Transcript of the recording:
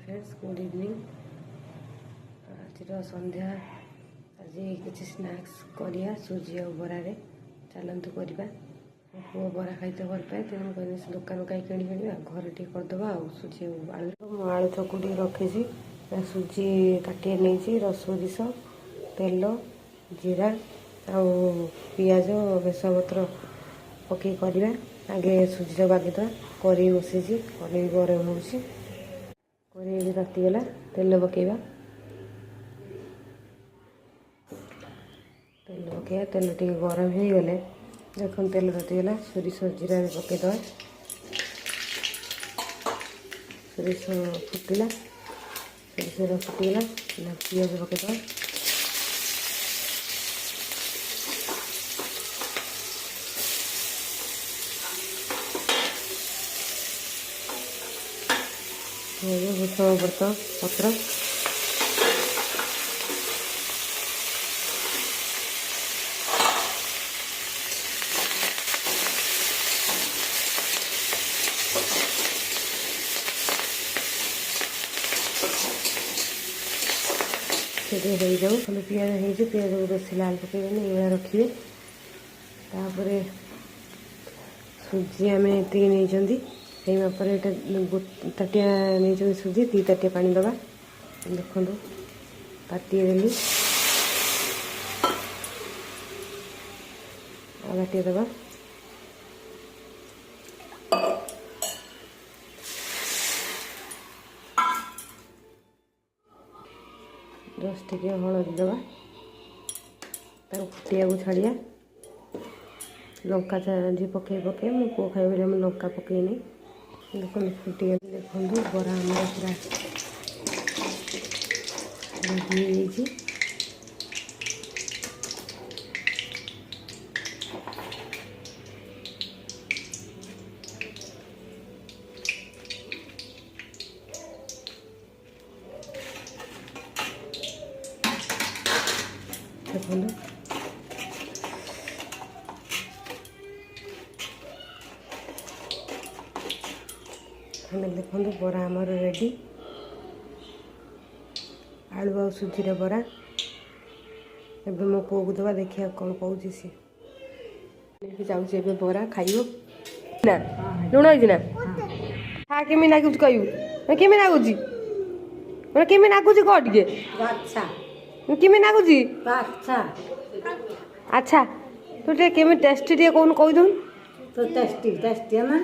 friends good evening आज संध्या आज किसी स्नैक्स करिया सुजी और बरारे चलतु करवा पुओ बरा खाइते भल पाए तेणु कहने से दुकान कहीं किणी घर टे करदे सुजी आलू आलू चकुटी रखी सुजी काटे नहीं रसोरिश तेल जीरा आउ पियाज बेसपत्र पकई करवा आगे सुजी बागिद करी बसई करी गरम हो करी तातीगला तेल पकेबा तेल पकेबा तेल टे गरम हो गले देख तेल तातीगला सोरिष जीरा भी पकईद सोरिष फुटिला सोरिष फुटीगला पियाज पकईद भूषण पत्र से जाऊ खाली पियाज हो पियाज को बेस लाल पकड़े ये रखिए तापर सुजी आम ये नहीं पर ताटिया नहीं सुजी 2 ताटिया पानी दबा देखो ताटिए देली ताटिए दबा जस्ट टे हलदी दबा फुटिया को छाड़िया लंका जी पकई मो पुओ खाए मुझे लंका पकईनी देखो फुटी देखो बरा आमर पूरा रेडी देखो देखो बरा आमर रेडी आलू आ सुजीर बरा एबे मो पुओ को दबा देखिए कौन कौन सी जाऊे बरा खाइब ना लुण होती ना खा केमी नागुच कहू केमी नागुच केमी नागुच कह टे केमी नागुच अच्छा तू टे केमी टेस्टी टे कौन कहीदू तो टेस्टी टेस्टी है ना